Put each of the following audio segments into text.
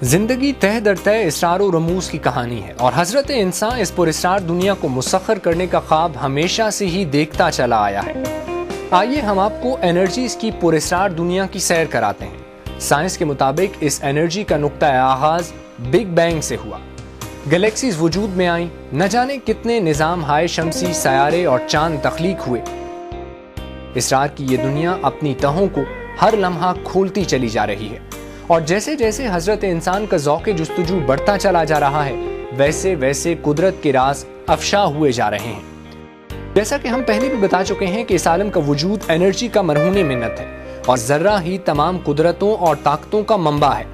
زندگی تہ در تہ اسرار و رموز کی کہانی ہے اور حضرت انسان اس پراسرار دنیا کو مسخر کرنے کا خواب ہمیشہ سے ہی دیکھتا چلا آیا ہے۔ آئیے ہم آپ کو انرجیز کی پراسرار دنیا کی سیر کراتے ہیں۔ سائنس کے مطابق اس انرجی کا نقطہ آغاز بگ بینگ سے ہوا۔ گلیکسیز وجود میں آئیں، نہ جانے کتنے نظام ہائے شمسی، سیارے اور چاند تخلیق ہوئے۔ اسرار کی یہ دنیا اپنی تہوں کو ہر لمحہ کھولتی چلی جا رہی ہے، اور جیسے جیسے حضرت انسان کا ذوق جستجو بڑھتا چلا جا رہا ہے، ویسے ویسے قدرت کے راز افشا ہوئے جا رہے ہیں۔ جیسا کہ ہم پہلے بھی بتا چکے ہیں کہ اس عالم کا وجود انرجی کا مرہون منت ہے، اور ذرہ ہی تمام قدرتوں اور طاقتوں کا منبع ہے۔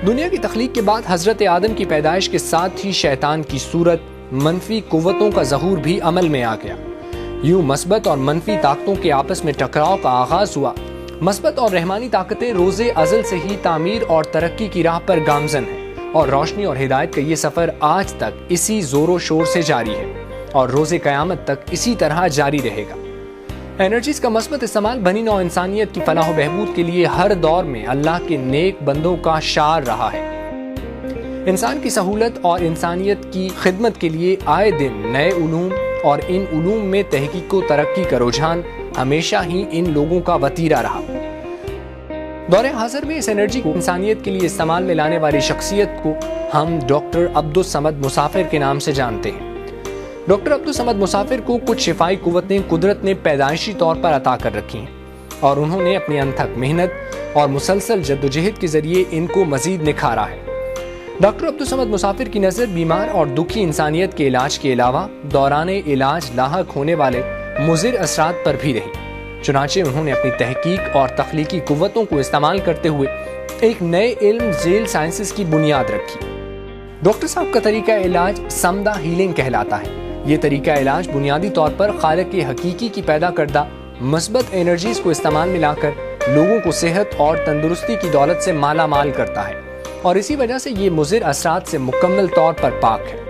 دنیا کی تخلیق کے بعد حضرت آدم کی پیدائش کے ساتھ ہی شیطان کی صورت، منفی قوتوں کا ظہور بھی عمل میں آ گیا۔ یوں مثبت اور منفی طاقتوں کے آپس میں ٹکراؤ کا آغاز ہوا۔ مثبت اور رحمانی طاقتیں روز ازل سے ہی تعمیر اور ترقی کی راہ پر گامزن ہیں، اور روشنی اور ہدایت کا یہ سفر آج تک اسی زور و شور سے جاری ہے اور روز قیامت تک اسی طرح جاری رہے گا۔ انرجیز کا مثبت استعمال بنی نوع انسانیت کی فلاح و بہبود کے لیے ہر دور میں اللہ کے نیک بندوں کا شعار رہا ہے۔ انسان کی سہولت اور انسانیت کی خدمت کے لیے آئے دن نئے علوم اور ان علوم میں تحقیق و ترقی کا رجحان ہمیشہ ہی ان لوگوں کا وتیرہ رہا۔ دور حاضر میں اس انرجی کو انسانیت کے لیے استعمال میں لانے والی شخصیت کو ہم ڈاکٹر عبدالصمد مسافر کے نام سے جانتے ہیں۔ ڈاکٹر عبدالصمد مسافر کو کچھ شفائی قوتیں قدرت نے پیدائشی طور پر عطا کر رکھی ہیں، اور انہوں نے اپنی انتھک محنت اور مسلسل جدوجہد کے ذریعے ان کو مزید نکھارا ہے۔ ڈاکٹر عبدالصمد مسافر کی نظر بیمار اور دکھی انسانیت کے علاج کے علاوہ دوران علاج لاحق ہونے والے مضر اثرات پر بھی رہی۔ چنانچہ انہوں نے اپنی تحقیق اور تخلیقی قوتوں کو استعمال کرتے ہوئے ایک نئے علم ذیل سائنسز کی بنیاد رکھی۔ ڈاکٹر صاحب کا طریقہ علاج سمدہ ہیلنگ کہلاتا ہے۔ یہ طریقہ علاج بنیادی طور پر خالق حقیقی کی پیدا کردہ مثبت انرجیز کو استعمال میں لا کر لوگوں کو صحت اور تندرستی کی دولت سے مالا مال کرتا ہے، اور اسی وجہ سے یہ مضر اثرات سے مکمل طور پر پاک ہے۔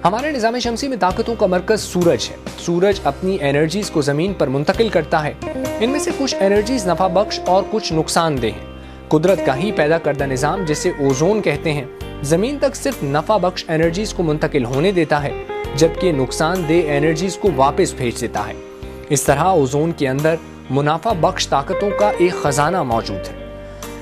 ہمارے نظام شمسی میں طاقتوں کا مرکز سورج ہے۔ سورج اپنی انرجیز کو زمین پر منتقل کرتا ہے۔ ان میں سے کچھ انرجیز نفع بخش اور کچھ نقصان دہ ہیں۔ قدرت کا ہی پیدا کردہ نظام، جسے اوزون کہتے ہیں، زمین تک صرف نفع بخش انرجیز کو منتقل ہونے دیتا ہے، جبکہ نقصان دہ انرجیز کو واپس بھیج دیتا ہے۔ اس طرح اوزون کے اندر منافع بخش طاقتوں کا ایک خزانہ موجود ہے۔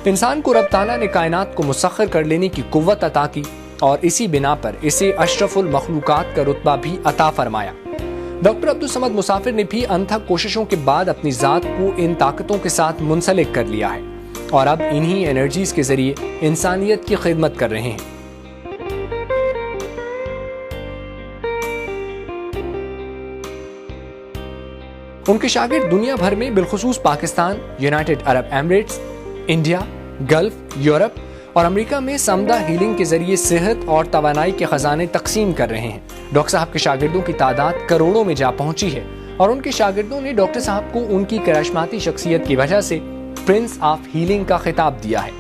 انسان کو رب تعالیٰ نے کائنات کو مسخر کر لینے کی قوت عطا کی، اور اسی بنا پر اسے اشرف المخلوقات کا رتبہ بھی عطا فرمایا۔ ڈاکٹر عبدالصمد مسافر نے بھی انتھک کوششوں کے بعد اپنی ذات کو ان طاقتوں کے ساتھ منسلک کر لیا ہے، اور اب انہی انرجیز کے ذریعے انسانیت کی خدمت کر رہے ہیں۔ ان کے شاگرد دنیا بھر میں بالخصوص پاکستان، یونائٹڈ عرب ایمریٹس، انڈیا، گلف، یورپ اور امریکہ میں سمدہ ہیلنگ کے ذریعے صحت اور توانائی کے خزانے تقسیم کر رہے ہیں۔ ڈاکٹر صاحب کے شاگردوں کی تعداد کروڑوں میں جا پہنچی ہے، اور ان کے شاگردوں نے ڈاکٹر صاحب کو ان کی کرشماتی شخصیت کی وجہ سے پرنس آف ہیلنگ کا خطاب دیا ہے۔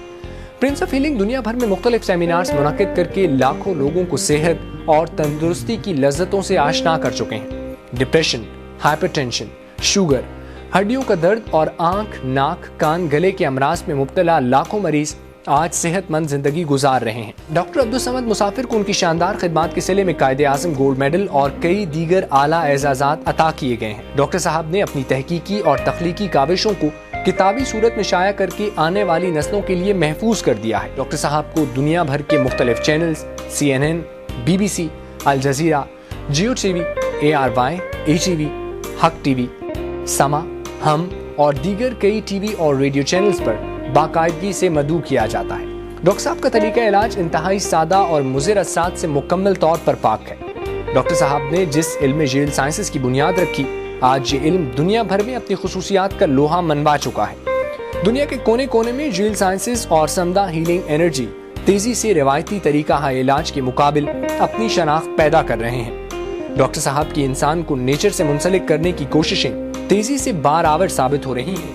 پرنس آف ہیلنگ دنیا بھر میں مختلف سیمینارز منعقد کر کے لاکھوں لوگوں کو صحت اور تندرستی کی لذتوں سے آشنا کر چکے ہیں۔ ڈپریشن، ہائپر ٹینشن، شوگر، ہڈیوں کا درد اور آنکھ، ناک، کان، گلے کے امراض میں مبتلا لاکھوں مریض آج صحت مند زندگی گزار رہے ہیں۔ ڈاکٹر عبدالصمد مسافر کو ان کی شاندار خدمات کے صلے میں قائد اعظم گولڈ میڈل اور کئی دیگر اعلیٰ اعزازات عطا کیے گئے ہیں۔ ڈاکٹر صاحب نے اپنی تحقیقی اور تخلیقی کاوشوں کو کتابی صورت میں شائع کر کے آنے والی نسلوں کے لیے محفوظ کر دیا ہے۔ ڈاکٹر صاحب کو دنیا بھر کے مختلف channels, CNN، BBC، Al Jazeera, Geo TV وی، ARY، ETV، حق ٹی وی، سما، ہم اور دیگر کئی ٹی وی اور ریڈیو چینلز پر باقاعدگی سے مدعو کیا جاتا ہے۔ ڈاکٹر صاحب کا طریقہ علاج انتہائی سادہ اور مضر اثرات سے مکمل طور پر پاک ہے۔ ڈاکٹر صاحب نے جس علم ذیل سائنسز کی بنیاد رکھی، آج یہ علم دنیا بھر میں اپنی خصوصیات کا لوہا منوا چکا ہے۔ دنیا کے کونے کونے میں ذیل سائنسز اور سمدہ ہیلنگ انرجی تیزی سے روایتی طریقہ علاج کے مقابل اپنی شناخت پیدا کر رہے ہیں۔ ڈاکٹر صاحب کی انسان کو نیچر سے منسلک کرنے کی کوششیں تیزی سے بارآور ثابت ہو رہی ہیں۔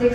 6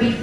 BP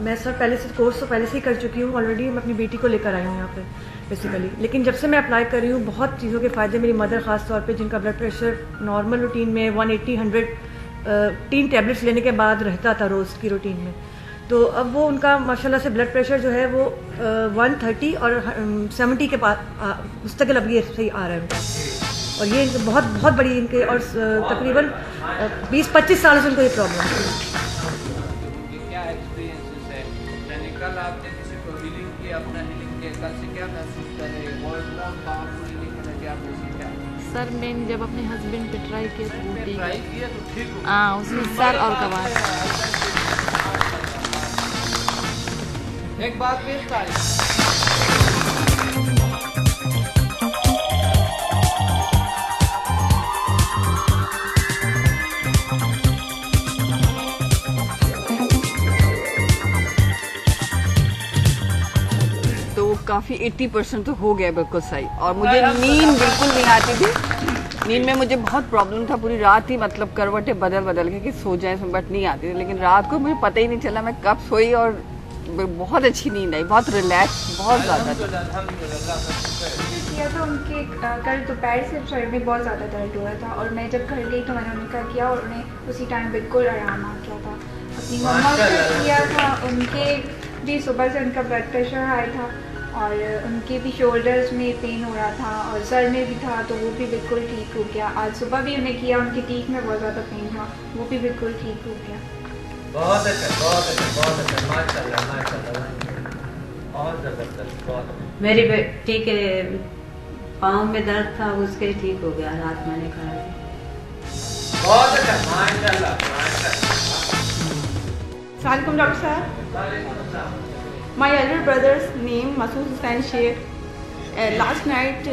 میں سر پہلے سے کورس تو پہلے سے ہی کر چکی ہوں آلریڈی. میں اپنی بیٹی کو لے کر آئی ہوں یہاں پہ بیسیکلی. لیکن جب سے میں اپلائی کر رہی ہوں بہت چیزوں کے فائدے. میری مدر خاص طور پہ جن کا بلڈ پریشر نارمل روٹین میں 180-100 3 ٹیبلٹس لینے کے بعد رہتا تھا روز کی روٹین میں, تو اب وہ ان کا ماشاءاللہ سے بلڈ پریشر جو ہے وہ 130 اور 70 کے پاس مستقل اب یہ صحیح آ رہا ہے ان کا. اور یہ بہت بہت بڑی ان کے, اور تقریباً 20-25 سال سے ان کو یہ پرابلم ہے. کیا ایکسپیرینس ہے, یعنی کل آپ نے کسی کو ہیلنگ کی, اپنا ہیلنگ کے کل سے کیا محسوس کر رہے ہیں, بہت پاورفل ہیلنگ ہے, کیا آپ نے سیکھا؟ سر میں نے جب اپنے ہسبینڈ پہ ٹرائی کیا تو وہ ٹرائی کیا تو ٹھیک ہو, ہاں اس میں سر اور کمر. ایک بات پیش تاریخ کافی 80% تو ہو گیا بالکل صحیح. اور مجھے نیند بالکل نہیں آتی تھی. نیند میں مجھے بہت پرابلم تھا, پوری رات ہی مطلب کروٹیں بدل کے کہ سو جائیں بٹ نہیں آتی تھی. لیکن رات کو مجھے پتہ ہی نہیں چلا میں کب سوئی, اور بہت اچھی نیند آئی, بہت ریلیکس, بہت زیادہ. کیا تھا ان کے کل دوپہر سے شریر میں بہت زیادہ درد ہو رہا تھا, اور میں جب گھر گئی تو میں نے ان کا کیا اور انہیں اسی ٹائم بالکل آرام آ گیا تھا. اپنی مما سے کیا تھا, ان کے بھی صبح سے ان کا بلڈ پریشر ہائی تھا, اور ان کے بھی شولڈرز میں پین ہو رہا تھا اور سر میں بھی تھا, تو وہ بھی بالکل ٹھیک ہو گیا. آج صبح بھی انہیں کیا, ان کی ٹیک میں بہت زیادہ پین تھا, وہ بھی بالکل ٹھیک ہو گیا. بہت اچھا, بہت اچھا, بہت اچھا, ماشاء اللہ, ماشاء اللہ, بہت زبردست, بہت اچھا. میری بیٹی کے پاؤں میں درد تھا, اس کے ٹھیک ہو گیا, رات میں نے کھایا. بہت اچھا, ماشاء اللہ, ماشاء اللہ. السلام علیکم ڈاکٹر صاحب. My elder brother's name Masood Hussain Sheikh. Last night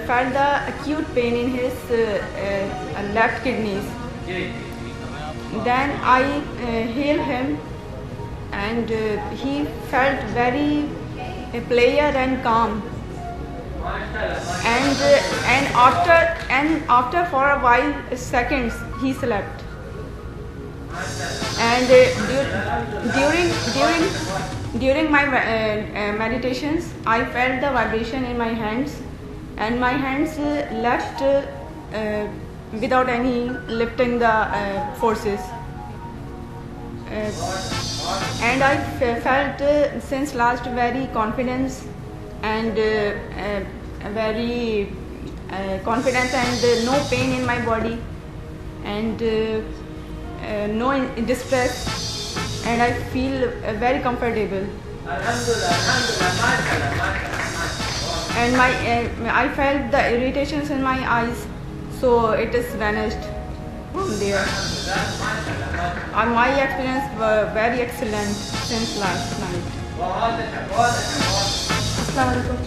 felt the acute pain in his left kidneys. Then I healed him, and he felt very player and calm. And after for a while seconds he slept. And during my meditations, I felt the vibration in my hands, and my hands left without any lifting the forces. And I felt since last very confidence and very confidence and no pain in my body, and no distress, and I feel very comfortable. And I felt the irritations in my eyes, so it is vanished from there. And my experience was very excellent since last night. السلام علیکم.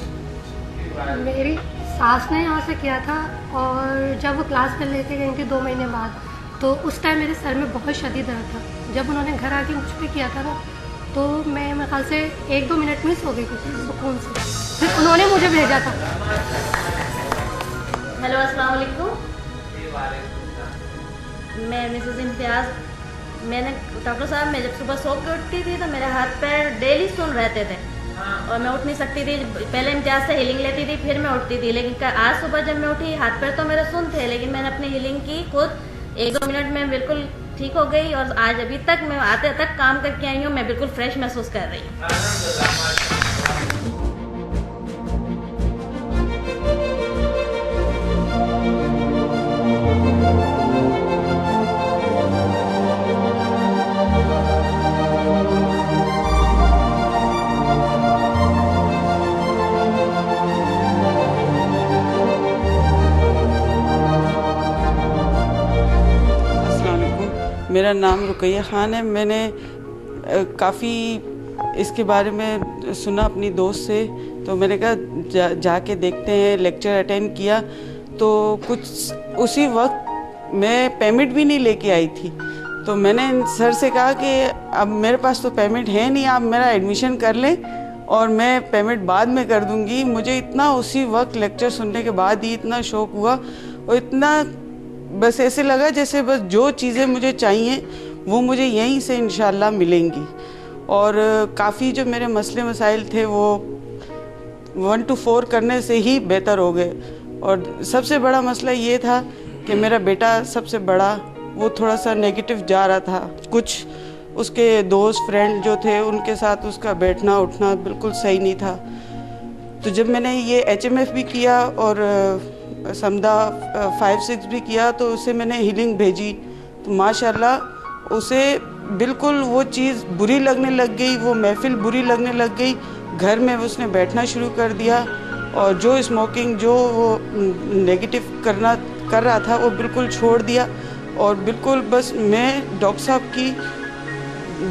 میری ساس نے یہاں سے کیا تھا, اور جب وہ کلاس میں لے کے گئی تھی 2 مہینے بعد, تو اس ٹائم میرے سر میں بہت شدید درد تھا. جب انہوں نے گھر آ کے مجھ پہ کیا تھا نا, تو میں میرے خیال سے 1-2 منٹ میں سو گئی تھی سکون سے. پھر انہوں نے مجھے بھیجا تھا. ہیلو, السلام علیکم. میں مسز امتیاز. میں نے ڈاکٹر صاحب, میں جب صبح سو کے اٹھتی تھی تو میرے ہاتھ پیر ڈیلی سن رہتے تھے, اور میں اٹھ نہیں سکتی تھی. پہلے امتیاز سے ہیلنگ لیتی تھی, پھر میں اٹھتی تھی. لیکن آج صبح جب میں اٹھی, ہاتھ پیر تو میرے سن تھے, لیکن میں نے اپنی ہیلنگ کی خود 1-2 منٹ میں بالکل ٹھیک ہو گئی. اور آج ابھی تک میں آتے تک کام کر کے آئی ہوں, میں بالکل فریش محسوس کر رہی ہوں. میرا نام رقیہ خان ہے. میں نے کافی اس کے بارے میں سنا اپنی دوست سے, تو میں نے کہا جا کے دیکھتے ہیں. لیکچر اٹینڈ کیا تو کچھ اسی وقت میں پیمنٹ بھی نہیں لے کے آئی تھی. تو میں نے سر سے کہا کہ اب میرے پاس تو پیمنٹ ہے نہیں, آپ میرا ایڈمیشن کر لیں اور میں پیمنٹ بعد میں کر دوں گی. مجھے اتنا اسی وقت لیکچر سننے کے بعد ہی اتنا شوق ہوا, اور اتنا بس ایسے لگا جیسے بس جو چیزیں مجھے چاہیے وہ مجھے یہیں سے انشاءاللہ ملیں گی. اور کافی جو میرے مسئلے مسائل تھے وہ 1 to 4 کرنے سے ہی بہتر ہو گئے. اور سب سے بڑا مسئلہ یہ تھا کہ میرا بیٹا سب سے بڑا وہ تھوڑا سا نیگیٹو جا رہا تھا. کچھ اس کے دوست فرینڈ جو تھے ان کے ساتھ اس کا بیٹھنا اٹھنا بالکل صحیح نہیں تھا. تو جب میں نے یہ HMF بھی کیا اور سمدہ 5-6 بھی کیا تو اسے میں نے ہیلنگ بھیجی تو ماشاءاللہ اسے بالکل وہ چیز بری لگنے لگ گئی, وہ محفل بری لگنے لگ گئی. گھر میں اس نے بیٹھنا شروع کر دیا اور جو اسموکنگ جو وہ نیگیٹو کر رہا تھا وہ بالکل چھوڑ دیا. اور بالکل بس میں ڈاکٹر صاحب کی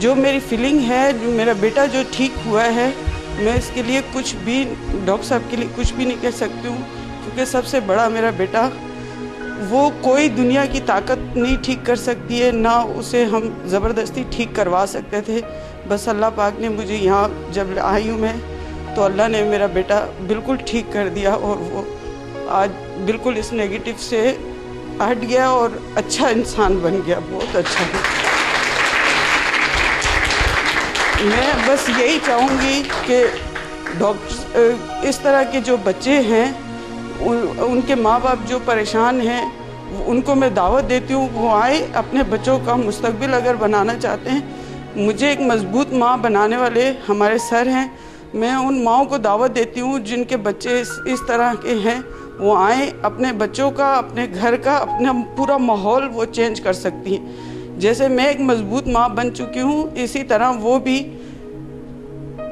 جو میری فیلنگ ہے, جو میرا بیٹا جو ٹھیک ہوا ہے, میں اس کے لیے کچھ بھی ڈاکٹر صاحب کے لیے کچھ بھی نہیں کہہ سکتی ہوں, کیونکہ سب سے بڑا میرا بیٹا وہ کوئی دنیا کی طاقت نہیں ٹھیک کر سکتی ہے, نہ اسے ہم زبردستی ٹھیک کروا سکتے تھے. بس اللہ پاک نے مجھے یہاں جب آئی ہوں میں تو اللہ نے میرا بیٹا بالکل ٹھیک کر دیا اور وہ آج بالکل اس نیگیٹو سے ہٹ گیا اور اچھا انسان بن گیا, بہت اچھا. میں بس یہی چاہوں گی کہ ڈاکٹر اس طرح کے جو بچے ہیں ان کے ماں باپ جو پریشان ہیں ان کو میں دعوت دیتی ہوں وہ آئے, اپنے بچوں کا مستقبل اگر بنانا چاہتے ہیں. مجھے ایک مضبوط ماں بنانے والے ہمارے سر ہیں, میں ان ماؤں کو دعوت دیتی ہوں جن کے بچے اس طرح کے ہیں وہ آئیں, اپنے بچوں کا, اپنے گھر کا, اپنا پورا ماحول وہ چینج کر سکتی ہیں. جیسے میں ایک مضبوط ماں بن چکی ہوں اسی طرح وہ بھی,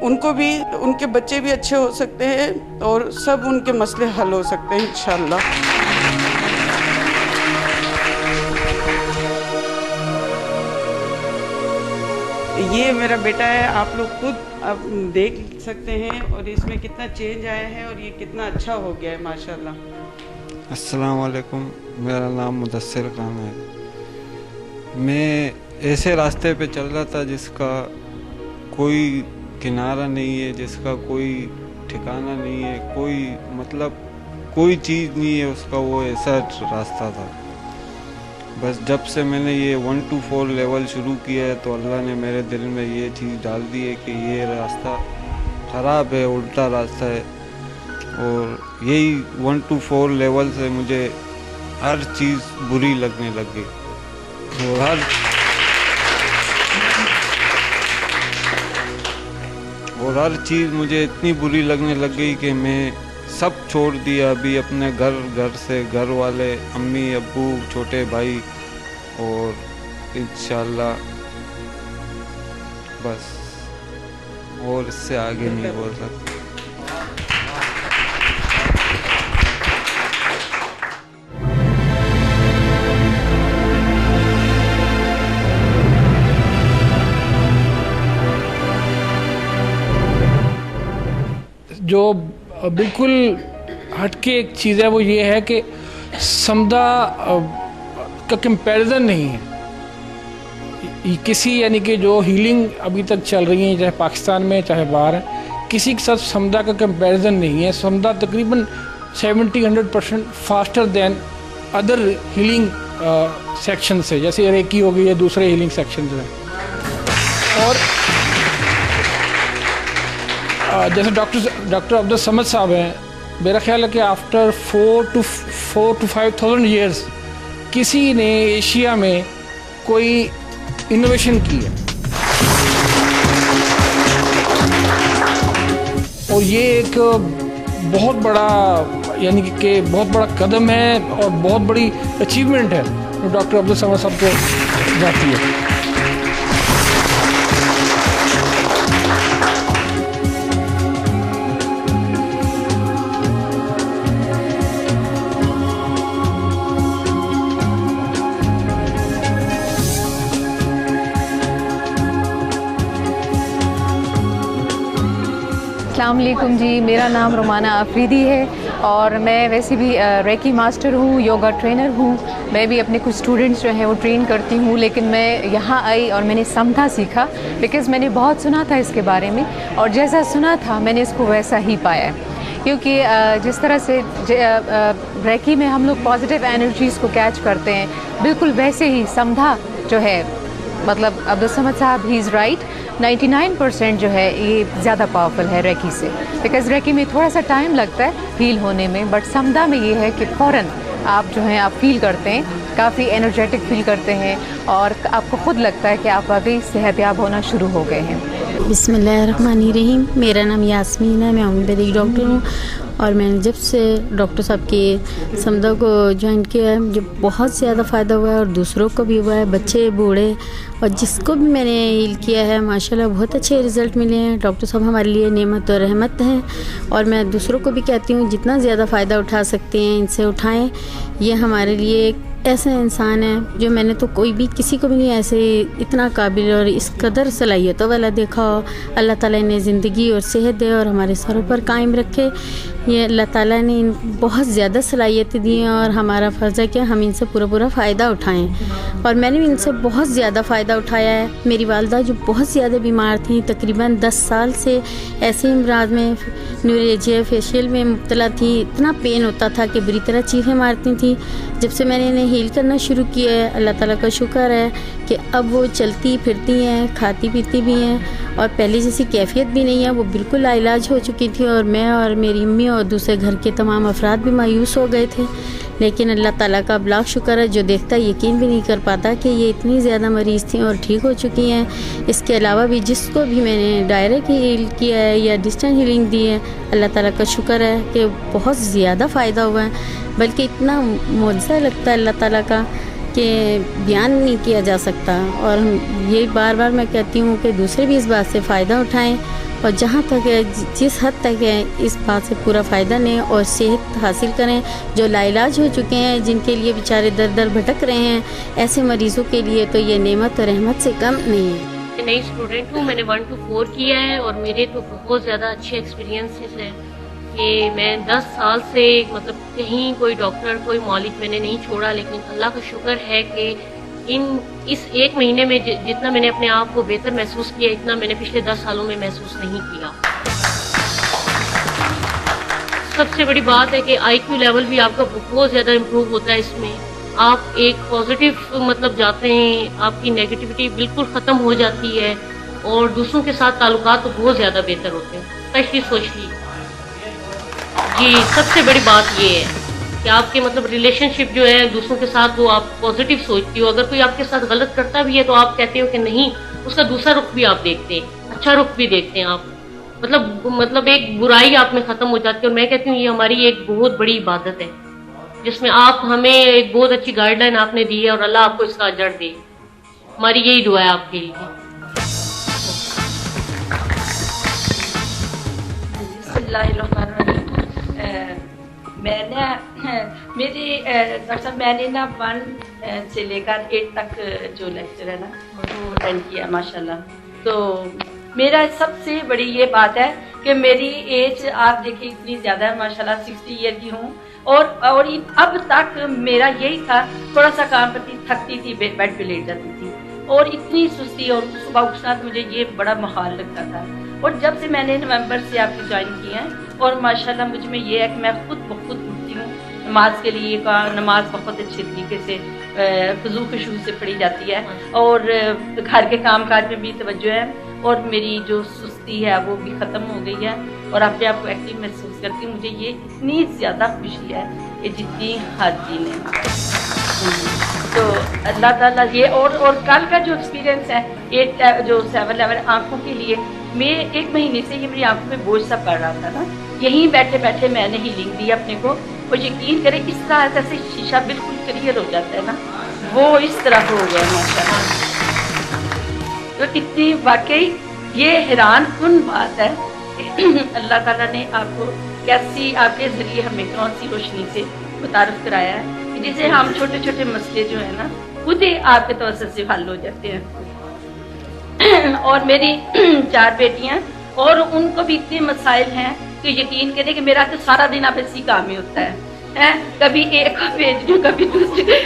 ان کو بھی ان کے بچے بھی اچھے ہو سکتے ہیں اور سب ان کے مسئلے حل ہو سکتے ہیں انشاءاللہ. یہ میرا بیٹا ہے, آپ لوگ خود اب دیکھ سکتے ہیں اور اس میں کتنا چینج آیا ہے اور یہ کتنا اچھا ہو گیا ہے ماشاءاللہ. السلام علیکم, میرا نام مدثر خان ہے. میں ایسے راستے پہ چل رہا تھا جس کا کوئی کنارہ نہیں ہے, جس کا کوئی ٹھکانہ نہیں ہے, کوئی مطلب کوئی چیز نہیں ہے اس کا, وہ ایسا راستہ تھا. بس جب سے میں نے یہ 1 to 4 لیول شروع کیا ہے تو اللہ نے میرے دل میں یہ چیز ڈال دی ہے کہ یہ راستہ خراب ہے, الٹا راستہ ہے. اور یہی 1 to 4 لیول سے مجھے ہر چیز بری لگنے لگ گئی اور ہر چیز مجھے اتنی بری لگنے لگ گئی کہ میں سب چھوڑ دیا. ابھی اپنے گھر سے, گھر والے, امی ابو, چھوٹے بھائی, اور انشاءاللہ بس اور اس سے آگے نہیں بول سکتا. جو بالکل ہٹ کے ایک چیز ہے وہ یہ ہے کہ سمدہ کا کمپیریزن نہیں ہے کسی, یعنی کہ جو ہیلنگ ابھی تک چل رہی ہیں چاہے پاکستان میں چاہے باہر ہیں, کسی کے ساتھ سمدہ کا کمپیریزن نہیں ہے. سمدہ تقریباً 70-100% faster than other healing section سے, جیسے ریکی ہو گئی ہے, دوسرے ہیلنگ سیکشن جو ہیں. اور جیسے ڈاکٹر عبدالصمد صاحب ہیں, میرا خیال ہے کہ آفٹر 4 to 5,000 ایئرس کسی نے ایشیا میں کوئی انوویشن کی ہے, اور یہ ایک بہت بڑا, یعنی کہ بہت بڑا قدم ہے اور بہت بڑی اچیومنٹ ہے جو ڈاکٹر عبدالصمد صاحب کو جاتی ہے. السلام علیکم جی, میرا نام رومانہ آفریدی ہے اور میں ویسے بھی ریکی ماسٹر ہوں, یوگا ٹرینر ہوں. میں بھی اپنے کچھ اسٹوڈنٹس جو ہیں وہ ٹرین کرتی ہوں, لیکن میں یہاں آئی اور میں نے سمدھا سیکھا بیکاز میں نے بہت سنا تھا اس کے بارے میں, اور جیسا سنا تھا میں نے اس کو ویسا ہی پایا. کیونکہ جس طرح سے ریکی میں ہم لوگ پازیٹیو انرجیز کو کیچ کرتے ہیں, بالکل ویسے ہی سمدھا جو ہے, مطلب عبدالصمد صاحب ہی از رائٹ. 99% جو ہے یہ زیادہ پاورفل ہے ریکی سے، بیکاز ریکی میں تھوڑا سا ٹائم لگتا ہے ہیل ہونے میں، بٹ سمدھا میں یہ ہے کہ فوراً آپ جو ہیں آپ فیل کرتے ہیں، کافی انرجیٹک فیل کرتے ہیں اور آپ کو خود لگتا ہے کہ آپ ابھی صحت یاب ہونا شروع ہو گئے ہیں۔ بسم اللہ الرحمن الرحیم، میرا نام یاسمین ہے، میں ہومیوپیتھک ڈاکٹر ہوں، اور میں نے جب سے ڈاکٹر صاحب کی سمدھا کو جوائن کیا ہے مجھے بہت زیادہ فائدہ ہوا ہے، اور دوسروں کو بھی ہوا ہے، بچے بوڑھے، اور جس کو بھی میں نے ہیل کیا ہے ماشاءاللہ بہت اچھے رزلٹ ملے ہیں۔ ڈاکٹر صاحب ہمارے لیے نعمت اور رحمت ہیں، اور میں دوسروں کو بھی کہتی ہوں جتنا زیادہ فائدہ اٹھا سکتے ہیں ان سے اٹھائیں۔ یہ ہمارے لیے ایک ایسا انسان ہے جو میں نے تو کوئی بھی کسی کو بھی نہیں ایسے اتنا قابل اور اس قدر صلاحیتوں والا دیکھا ہو۔ اللہ تعالیٰ نے زندگی اور صحت دے اور ہمارے سروں پر قائم رکھے۔ یہ اللہ تعالیٰ نے ان بہت زیادہ صلاحیتیں دی ہیں، اور ہمارا فرض ہے کہ ہم ان سے پورا فائدہ اٹھائیں، اور میں نے بھی ان سے بہت زیادہ فائدہ اٹھایا ہے۔ میری والدہ جو بہت زیادہ بیمار تھیں، تقریباً 10 سال سے ایسے امراض میں نیوریجیا فیشیل میں مبتلا تھی، اتنا پین ہوتا تھا کہ بری طرح چیخیں مارتی تھیں۔ جب سے میں نے انہیں ہیل کرنا شروع کیا ہے اللہ تعالیٰ کا شکر ہے کہ اب وہ چلتی پھرتی ہیں، کھاتی پیتی بھی ہیں، اور پہلے جیسی کیفیت بھی نہیں ہے، وہ بالکل لاعلاج ہو چکی تھی، اور میں اور میری امی اور دوسرے گھر کے تمام افراد بھی مایوس ہو گئے تھے۔ لیکن اللہ تعالیٰ کا اب لاکھ شکر ہے، جو دیکھتا یقین بھی نہیں کر پاتا کہ یہ اتنی زیادہ مریض تھیں اور ٹھیک ہو چکی ہیں۔ اس کے علاوہ بھی جس کو بھی میں نے ڈائریکٹ ہیل کیا ہے یا ڈسٹنس ہیلنگ دی ہے، اللہ تعالیٰ کا شکر ہے کہ بہت زیادہ فائدہ ہوا ہے، بلکہ اتنا معجزہ لگتا ہے اللہ تعالیٰ کا کہ بیان نہیں کیا جا سکتا۔ اور یہ بار بار میں کہتی ہوں کہ دوسرے بھی اس بات سے فائدہ اٹھائیں، اور جہاں تک ہے جس حد تک ہے اس بات سے پورا فائدہ لیں اور صحت حاصل کریں۔ جو لاعلاج ہو چکے ہیں، جن کے لیے بیچارے در در بھٹک رہے ہیں، ایسے مریضوں کے لیے تو یہ نعمت اور رحمت سے کم نہیں ہے۔ میں نئی اسٹوڈنٹ ہوں، میں نے 1 to 4 کیا ہے، اور میرے تو بہت زیادہ اچھے ایکسپیرینسز ہیں کہ میں 10 سال سے مطلب کہیں کوئی ڈاکٹر کوئی معالج میں نے نہیں چھوڑا، لیکن اللہ کا شکر ہے کہ اس 1 مہینے میں جتنا میں نے اپنے آپ کو بہتر محسوس کیا، اتنا میں نے پچھلے 10 سالوں میں محسوس نہیں کیا۔ سب سے بڑی بات ہے کہ IQ لیول بھی آپ کا بہت زیادہ امپروو ہوتا ہے اس میں، آپ ایک پازیٹیو مطلب جاتے ہیں، آپ کی نیگیٹیوٹی بالکل ختم ہو جاتی ہے، اور دوسروں کے ساتھ تعلقات تو بہت زیادہ بہتر ہوتے ہیں، اسپیشلی سوشلی۔ جی سب سے بڑی بات یہ ہے کہ آپ کے مطلب ریلیشن شپ جو ہے دوسروں کے ساتھ وہ آپ پازیٹیو سوچتی ہو، اگر کوئی آپ کے ساتھ غلط کرتا بھی ہے تو آپ کہتے ہو کہ نہیں، اس کا دوسرا رخ بھی آپ دیکھتے ہیں، اچھا رخ بھی دیکھتے ہیں آپ، مطلب ایک برائی آپ میں ختم ہو جاتی ہے۔ اور میں کہتی ہوں یہ ہماری ایک بہت بڑی عبادت ہے جس میں آپ ہمیں ایک بہت اچھی گائیڈ لائن آپ نے دی ہے، اور اللہ آپ کو اس کا اجر دے، ہماری یہی دعا ہے آپ کے لیے۔ بسم اللہ الرحمن الرحیم۔ میں نے میری ڈاکٹر صاحب میں نے نا 1 سے لے کر 8 تک جو لیکچر ہے نا وہ اٹینڈ کیا ماشاءاللہ۔ تو میرا سب سے بڑی یہ بات ہے کہ میری ایج آپ دیکھیں اتنی زیادہ ہے ماشاءاللہ، 60 ایئر کی ہوں، اور اب تک میرا یہی تھا، تھوڑا سا کام کرتی تھکتی تھی بیڈ پہ لیٹ جاتی تھی، اور اتنی سستی، اور صبح اٹھنا مجھے یہ بڑا محال لگتا تھا۔ اور جب سے میں نے نومبر سے آپ کی جوائن کی ہے، اور ماشاءاللہ مجھ میں یہ ہے کہ میں خود بخود اٹھتی ہوں نماز کے لیے، نماز بہت اچھے طریقے سے خضوع خشوع سے پڑھی جاتی ہے، اور گھر کے کام کاج میں بھی توجہ ہے، اور میری جو سستی ہے وہ بھی ختم ہو گئی ہے، اور اپنے آپ کو ایکٹیو محسوس کرتی ہوں۔ مجھے یہ اتنی زیادہ خوشی ہے کہ جتنی حد ہی نہیں۔ تو اللہ تعالیٰ یہ اور کل کا جو ایکسپیرینس ہے 8 جو 7 11 آنکھوں کے لیے، میں 1 مہینے سے یہ میری آنکھوں میں بوجھ سا پڑ رہا تھا نا، یہیں بیٹھے بیٹھے میں نے ہیلنگ دی اپنے کو، اور یقین کریں اس طرح جیسے شیشہ بالکل کلیئر ہو جاتا ہے نا، وہ اس طرح ہو گیا ماشاءاللہ۔ تو اتنی واقعی یہ حیران کن بات ہے کہ اللہ تعالیٰ نے آپ کو کیسی، آپ کے ذریعے ہمیں کون سی روشنی سے متعارف کرایا ہے کہ جسے ہم چھوٹے چھوٹے مسئلے جو ہیں نا خود ہی آپ کے توسط سے حل ہو جاتے ہیں۔ اور میری 4 بیٹیاں، اور ان کو بھی اتنے مسائل ہیں کہ یقین کریں کہ میرا تو سارا دن اب اسی کام میں ہوتا ہے، کبھی ایک کو بھیج دوں کبھی دوسرے۔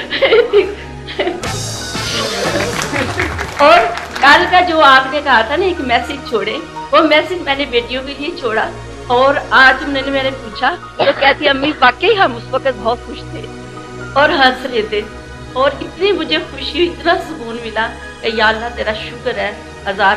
اور کل کا جو آپ نے کہا تھا نا ایک میسج چھوڑے، وہ میسج میں نے بیٹیوں کے لیے چھوڑا، اور آج میں نے پوچھا تو کہتی امی واقعی ہم اس وقت بہت خوش تھے اور ہنس رہے تھے، اور اتنی مجھے خوشی، اتنا سکون ملا کہ یا اللہ تیرا شکر ہے 1000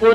4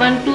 1 to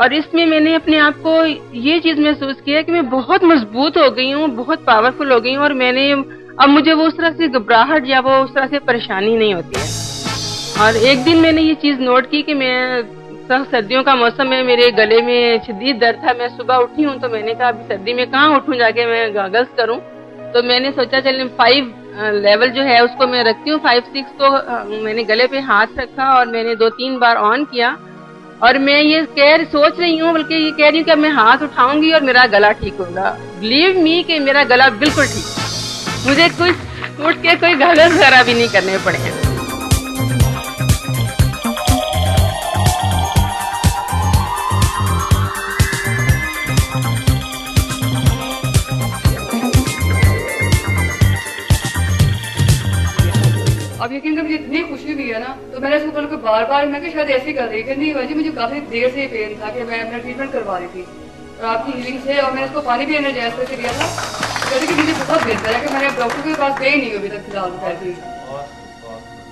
اور اس میں میں نے اپنے آپ کو یہ چیز محسوس کیا کہ میں بہت مضبوط ہو گئی ہوں, بہت پاورفل ہو گئی ہوں, اور میں نے اب مجھے وہ اس طرح سے گھبراہٹ یا وہ اس طرح سے پریشانی نہیں ہوتی ہے. اور ایک دن میں نے یہ چیز نوٹ کی کہ میں سردیوں کا موسم ہے, میرے گلے میں شدید درد تھا, میں صبح اٹھی ہوں تو میں نے کہا ابھی سردی میں کہاں اٹھوں جا کے میں گاگلس کروں, تو میں نے سوچا چلیں 5 لیول جو ہے اس کو میں رکھتی ہوں, 5-6 تو میں نے گلے پہ ہاتھ رکھا اور میں نے 2-3 بار آن کیا, اور میں یہ سوچ رہی ہوں بلکہ یہ کہہ رہی ہوں کہ اب میں ہاتھ اٹھاؤں گی اور میرا گلا ٹھیک ہوگا. بلیو می کہ میرا گلا بالکل ٹھیک, مجھے کوئی اٹھ کے کوئی گاگلس وغیرہ بھی نہیں کرنے پڑے ہیں. اب یقین کر مجھے اتنی خوشی ہوئی ہے نا, تو میں نے اس کو بول کے بار بار میں کہ شاید ایسے ہی کر رہی کہ نہیں بھائی مجھے کافی دیر سے یہ پین تھا کہ میں اپنا ٹریٹمنٹ کروا رہی تھی, اور آپ کی ہیلنگ سے, اور میں نے اس کو پانی بھی انرجائز کر کے دیا تھا, کہتے کہ مجھے بہت بہتر ہے کہ میں نے ڈاکٹر کے پاس گئی نہیں ابھی تک فی الحال پیسے ہی,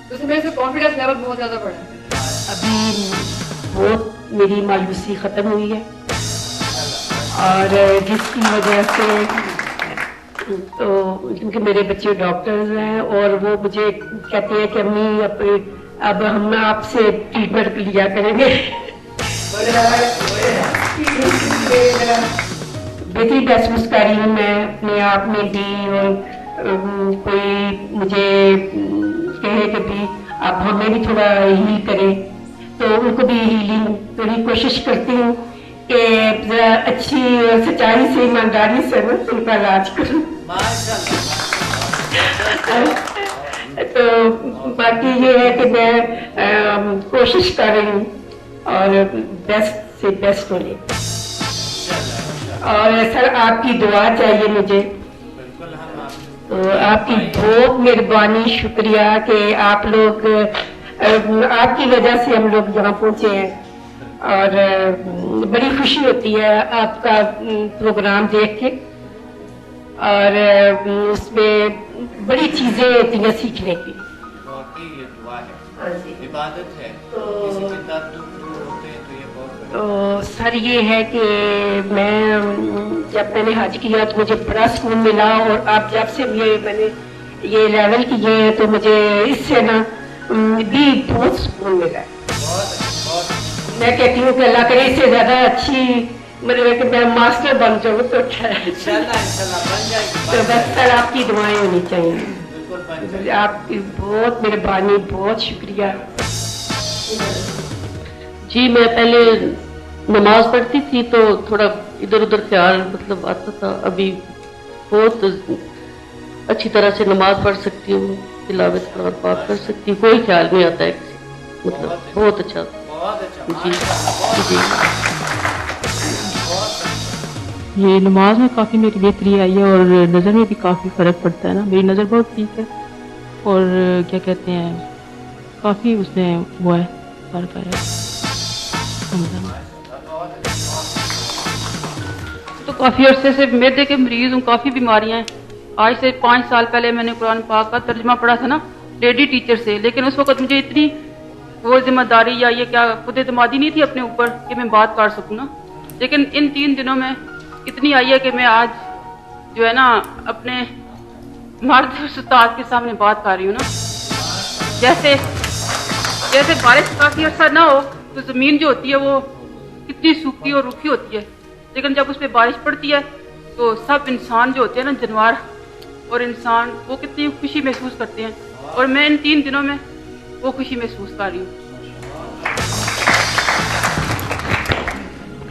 تو اس میں میرے سے کانفیڈینس لیول بہت زیادہ بڑھا ہے. ابھی بہت میری مایوسی ختم ہوئی ہے, اور جس کی وجہ سے تو کیونکہ میرے بچے ڈاکٹرز ہیں اور وہ مجھے کہتے ہیں کہ امی اب ہم آپ سے ٹریٹمنٹ لیا کریں گے. بہتری محسوس کر رہی ہوں میں اپنے آپ میں بھی, اور کوئی مجھے کہے کہ بھی آپ ہمیں بھی تھوڑا ہیل کریں تو ان کو بھی ہیلنگ تھوڑی کوشش کرتی ہوں کہ ذرا اچھی سچائی سے ایمانداری سے میں ان کا علاج کروں. تو باقی یہ ہے کہ میں کوشش کر رہی ہوں اور بیسٹ سے بیسٹ ہونے, اور سر آپ کی دعا چاہیے مجھے, تو آپ کی بہت مہربانی, شکریہ کہ آپ لوگ, آپ کی وجہ سے ہم لوگ یہاں پہنچے ہیں, اور بڑی خوشی ہوتی ہے آپ کا پروگرام دیکھ کے, اور اس میں بڑی چیزیں ہوتی ہیں سیکھنے کی. عبادت ہے, تو سر یہ ہے کہ جب میں نے حج کیا تو مجھے بڑا سکون ملا, اور آپ جب سے میں نے یہ لیول کیے ہیں تو مجھے اس سے نا بھی بہت سکون ملا ہے. میں کہتی ہوں کہ اللہ کرے اس سے زیادہ اچھی مطلب کہ میں ماسٹر بن جاؤں تو بس سر آپ کی دعائیں ہونی چاہیے. آپ کی بہت مہربانی, بہت شکریہ. جی میں پہلے نماز پڑھتی تھی تو تھوڑا ادھر ادھر خیال مطلب آتا تھا, ابھی بہت اچھی طرح سے نماز پڑھ سکتی ہوں, تلاوت قرآن پاک کر سکتی ہوں, کوئی خیال نہیں آتا ہے مطلب بہت اچھا. جی جی یہ نماز میں کافی میری بہتری آئی ہے, اور نظر میں بھی کافی فرق پڑتا ہے نا, میری نظر بہت ٹھیک ہے, اور کیا کہتے ہیں کافی اس میں وہ ہے فرق آیا. تو کافی عرصے سے معدے کے مریض ہوں, کافی بیماریاں ہیں. آج سے 5 سال پہلے میں نے قرآن پاک کا ترجمہ پڑھا تھا نا لیڈی ٹیچر سے, لیکن اس وقت مجھے اتنی وہ ذمہ داری یا یہ کیا خود اعتمادی نہیں تھی اپنے اوپر کہ میں بات کر سکوں نا, لیکن ان 3 دنوں میں اتنی آئی ہے کہ میں آج جو ہے نا اپنے مرد استاد کے سامنے بات کر رہی ہوں نا. جیسے بارش کافی عرصہ نہ ہو تو زمین جو ہوتی ہے وہ کتنی سوکھی اور روکھی ہوتی ہے, لیکن جب اس پہ بارش پڑتی ہے تو سب انسان جو ہوتے ہیں نا, جانور اور انسان, وہ کتنی خوشی محسوس کرتے ہیں, اور میں ان 3 دنوں میں وہ خوشی محسوس کر رہی ہوں.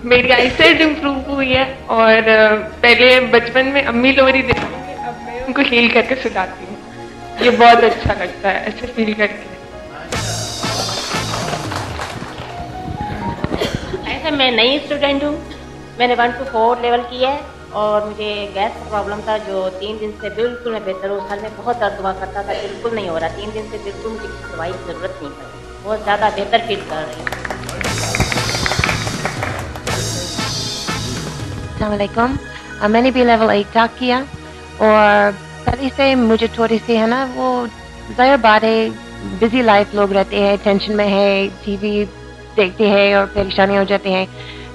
میری آئی سائٹ امپروو ہوئی ہے, اور پہلے بچپن میں امی لوری دیتی تھی, اب میں ان کو ہیل کر کے سکھاتی ہوں. یہ بہت اچھا لگتا ہے ایسے فیل کر کے. ایسے میں نئی اسٹوڈنٹ ہوں, میں نے 1 to 4 لیول کیا ہے, اور مجھے گیس کا پرابلم تھا جو 3 دن سے بالکل میں بہتر ہوں. سر میں بہت درد ہوا کرتا تھا, بالکل نہیں ہو رہا. 3 دن سے بالکل مجھے کسی دوائی کی ضرورت نہیں پڑی, بہت زیادہ بہتر فیل کر رہی ہوں. السلام علیکم. میں نے بھی لیول 8 ٹاک کیا, اور پہلے سے مجھے تھوڑی سی ہے نا وہ ظاہر بات ہے, بزی لائف لوگ رہتے ہیں, ٹینشن میں ہے, ٹی وی دیکھتے ہیں اور پریشانیاں ہو جاتے ہیں,